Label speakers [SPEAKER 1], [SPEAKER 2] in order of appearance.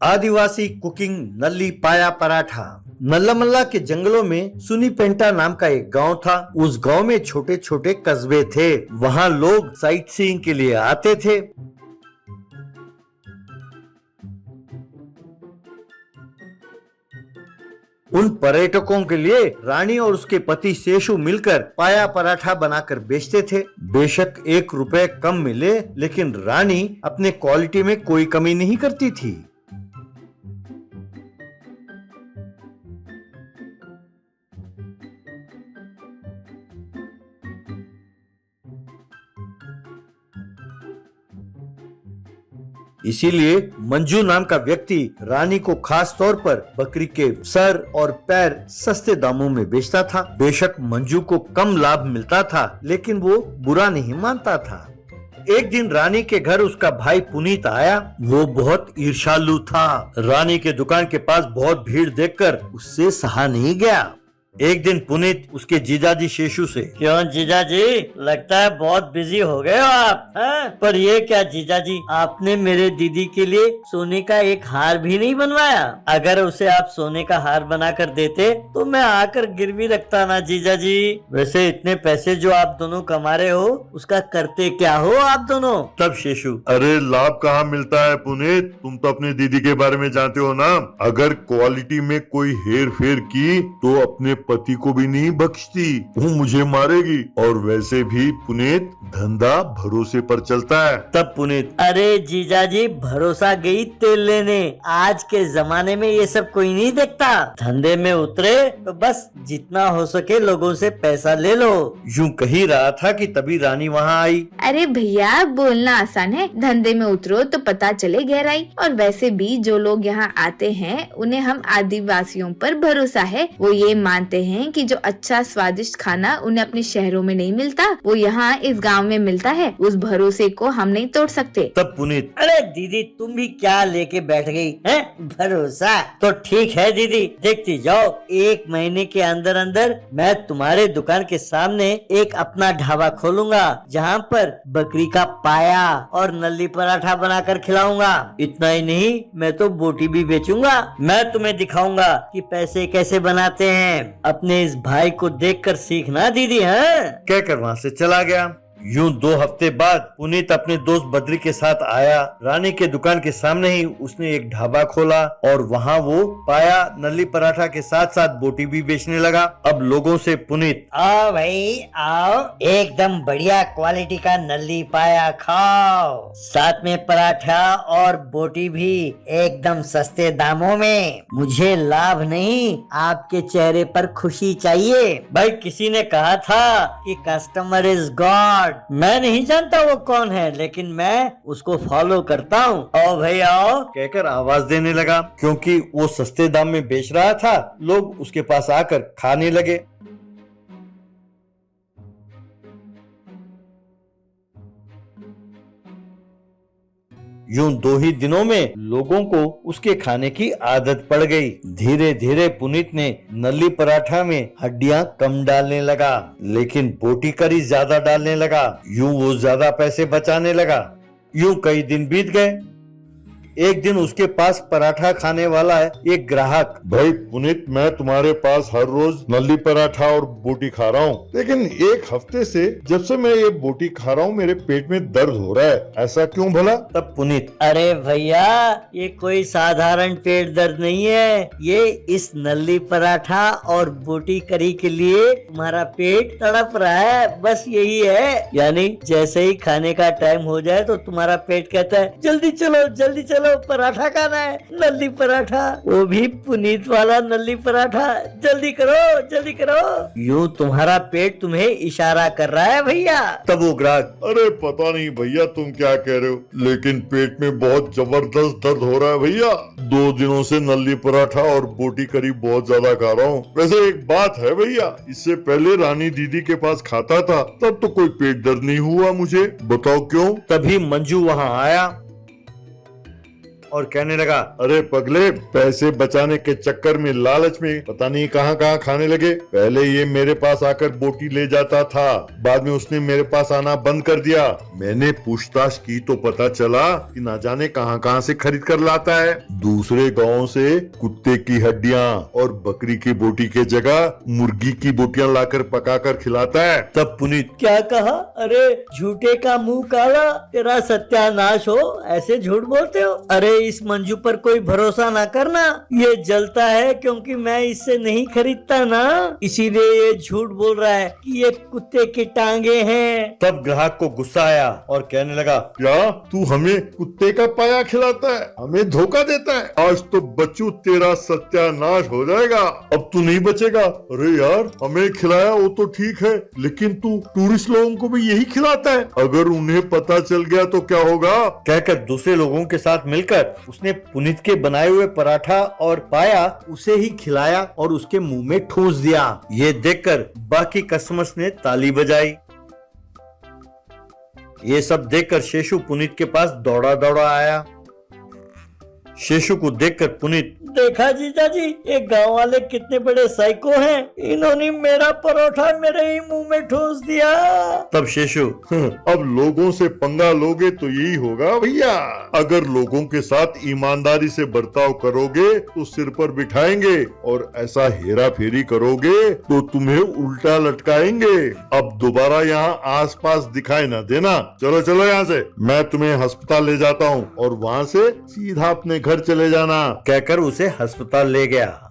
[SPEAKER 1] आदिवासी cooking नल्ली पाया पराठा। नल्लामल्ला के जंगलों में सुनीपेंटा नाम का एक गांव था। उस गांव में छोटे छोटे कस्बे थे। वहां लोग साइट सीइंग के लिए आते थे। उन पर्यटकों के लिए रानी और उसके पति शेषु मिलकर पाया पराठा बनाकर बेचते थे। बेशक 1 रुपए कम मिले, लेकिन रानी अपने क्वालिटी में कोई कमी नहीं करती थी। इसीलिए मंजू नाम का व्यक्ति रानी को खास तौर पर बकरी के सर और पैर सस्ते दामों में बेचता था। बेशक मंजू को कम लाभ मिलता था, लेकिन वो बुरा नहीं मानता था। एक दिन रानी के घर उसका भाई पुनीत आया। वो बहुत ईर्ष्यालु था। रानी के दुकान के पास बहुत भीड़ देखकर उससे सहा नहीं गया। एक दिन पुनीत उसके जीजाजी शेषु से,
[SPEAKER 2] क्यों जीजाजी, लगता है बहुत बिजी हो गए हो आप, हैं? पर ये क्या जीजाजी, आपने मेरे दीदी के लिए सोने का एक हार भी नहीं बनवाया। अगर उसे आप सोने का हार बना कर देते तो मैं आकर गिरवी रखता ना जीजाजी। वैसे इतने पैसे जो आप दोनों कमा रहे हो, उसका करते क्या हो आप दोनों?
[SPEAKER 1] तब शेषु,
[SPEAKER 3] अरे लाभ कहाँ मिलता है पुनीत, तुम तो अपनी दीदी के बारे में जानते हो ना। अगर क्वालिटी में कोई हेर फेर की तो अपने पति को भी नहीं बख्शती, वो मुझे मारेगी। और वैसे भी पुनीत, धंधा भरोसे पर चलता है।
[SPEAKER 1] तब पुनीत,
[SPEAKER 2] अरे जीजाजी, भरोसा गई तेल लेने। आज के जमाने में ये सब कोई नहीं देखता। धंधे में उतरे तो बस जितना हो सके लोगों से पैसा ले लो।
[SPEAKER 1] यूं कही रहा था कि तभी रानी वहां आई।
[SPEAKER 4] अरे भैया, बोलना आसान है, धंधे में उतरो तो पता चले गहराई। और वैसे भी जो लोग यहाँ आते हैं उन्हें हम आदिवासियों पर भरोसा है। वो ये मानते हैं कि जो अच्छा स्वादिष्ट खाना उन्हें अपने शहरों में नहीं मिलता, वो यहाँ इस गांव में मिलता है। उस भरोसे को हम नहीं तोड़ सकते।
[SPEAKER 1] तब पुनीत,
[SPEAKER 2] अरे दीदी, तुम भी क्या लेके बैठ गई हैं? भरोसा तो ठीक है दीदी, देखती जाओ। 1 महीने के अंदर अंदर मैं तुम्हारे दुकान के सामने एक अपना ढाबा खोलूंगा, जहाँ पर बकरी का पाया और नल्ली पराठा बनाकर खिलाऊंगा। इतना ही नहीं, मैं तो बोटी भी बेचूंगा। मैं तुम्हें दिखाऊंगा कि पैसे कैसे बनाते हैं। अपने इस भाई को देखकर सीखना दीदी, हैं?
[SPEAKER 1] कहकर वहां से चला गया। यूं 2 हफ्ते बाद पुनीत अपने दोस्त बद्री के साथ आया। रानी के दुकान के सामने ही उसने एक ढाबा खोला और वहां वो पाया नल्ली पराठा के साथ साथ बोटी भी बेचने लगा। अब लोगों से पुनीत,
[SPEAKER 2] आओ भाई आओ, एकदम बढ़िया क्वालिटी का नल्ली पाया खाओ, साथ में पराठा और बोटी भी एकदम सस्ते दामों में। मुझे लाभ नहीं, आपके चेहरे पर खुशी चाहिए। भाई, किसी ने कहा था कि कस्टमर इज गॉड। मैं नहीं जानता वो कौन है, लेकिन मैं उसको फॉलो करता हूँ। आओ भाई आओ,
[SPEAKER 1] कहकर आवाज देने लगा। क्योंकि वो सस्ते दाम में बेच रहा था, लोग उसके पास आकर खाने लगे। यूं 2 ही दिनों में लोगों को उसके खाने की आदत पड़ गई। धीरे धीरे पुनीत ने नल्ली पराठा में हड्डियां कम डालने लगा, लेकिन बोटी करी ज्यादा डालने लगा। यूं वो ज्यादा पैसे बचाने लगा। यूं कई दिन बीत गए। एक दिन उसके पास पराठा खाने वाला है एक ग्राहक,
[SPEAKER 3] भाई पुनीत, मैं तुम्हारे पास हर रोज नल्ली पराठा और बोटी खा रहा हूँ, लेकिन 1 हफ्ते से जब से मैं ये बोटी खा रहा हूँ मेरे पेट में दर्द हो रहा है। ऐसा क्यों भला?
[SPEAKER 1] तब पुनीत,
[SPEAKER 2] अरे भैया, ये कोई साधारण पेट दर्द नहीं है। ये इस नल्ली पराठा और बोटी करी के लिए तुम्हारा पेट तड़प रहा है, बस यही है। यानी जैसे ही खाने का टाइम हो जाए तो तुम्हारा पेट कहता है, जल्दी चलो जल्दी चलो, पराठा खाना है, नल्ली पराठा, वो भी पुनीत वाला नल्ली पराठा, जल्दी करो जल्दी करो। यूं तुम्हारा पेट तुम्हें इशारा कर रहा है भैया।
[SPEAKER 1] तब वो ग्राहक,
[SPEAKER 3] अरे पता नहीं भैया तुम क्या कह रहे हो, लेकिन पेट में बहुत जबरदस्त दर्द हो रहा है भैया। 2 दिनों से नल्ली पराठा और बोटी करी बहुत ज्यादा खा रहा हूँ। वैसे एक बात है भैया, इससे पहले रानी दीदी के पास खाता था तब तो कोई पेट दर्द नहीं हुआ मुझे, बताओ क्यों?
[SPEAKER 1] तभी मंजू वहां आया। और कहने लगा,
[SPEAKER 3] अरे पगले, पैसे बचाने के चक्कर में, लालच में पता नहीं कहाँ कहाँ खाने लगे। पहले ये मेरे पास आकर बोटी ले जाता था, बाद में उसने मेरे पास आना बंद कर दिया। मैंने पूछताछ की तो पता चला कि ना जाने कहाँ कहाँ से खरीद कर लाता है। दूसरे गाँव से कुत्ते की हड्डियाँ और बकरी की बोटी के जगह मुर्गी की बोटियां लाकर पकाकर खिलाता है।
[SPEAKER 1] तब पुनीत,
[SPEAKER 2] क्या कहा? अरे झूठे का मुंह काला, तेरा सत्यानाश हो, ऐसे झूठ बोलते हो? अरे इस मंजू पर कोई भरोसा ना करना, ये जलता है क्योंकि मैं इससे नहीं खरीदता ना, इसीलिए ये झूठ बोल रहा है कि ये कुत्ते की टांगे हैं।
[SPEAKER 1] तब ग्राहक को गुस्सा आया और कहने लगा,
[SPEAKER 3] क्या तू हमें कुत्ते का पाया खिलाता है, हमें धोखा देता है? आज तो बच्चू तेरा सत्यानाश हो जाएगा, अब तू नहीं बचेगा। अरे यार, हमें खिलाया वो तो ठीक है, लेकिन तू टूरिस्ट लोगों को भी यही खिलाता है, अगर उन्हें पता चल गया तो क्या होगा?
[SPEAKER 1] कहकर दूसरे लोगों के साथ मिलकर उसने पुनीत के बनाए हुए पराठा और पाया उसे ही खिलाया और उसके मुंह में ठूंस दिया। ये देखकर बाकी कस्टमर्स ने ताली बजाई। ये सब देखकर शेषु पुनीत के पास दौड़ा दौड़ा आया। शेषु को देखकर पुनीत,
[SPEAKER 2] देखा जीजाजी, ये गांव वाले कितने बड़े साइको हैं, इन्होंने मेरा परोठा मेरे ही मुंह में ठूस दिया।
[SPEAKER 1] तब शेषु,
[SPEAKER 3] अब लोगों से पंगा लोगे तो यही होगा भैया, अगर लोगों के साथ ईमानदारी से बर्ताव करोगे तो सिर पर बिठाएंगे, और ऐसा हेरा फेरी करोगे तो तुम्हें उल्टा लटकाएंगे। अब दोबारा यहाँ आस पास दिखाई न देना। चलो चलो यहाँ से, मैं तुम्हें अस्पताल ले जाता हूँ और वहाँ से सीधा अपने घर चले जाना।
[SPEAKER 1] कहकर उसे अस्पताल ले गया।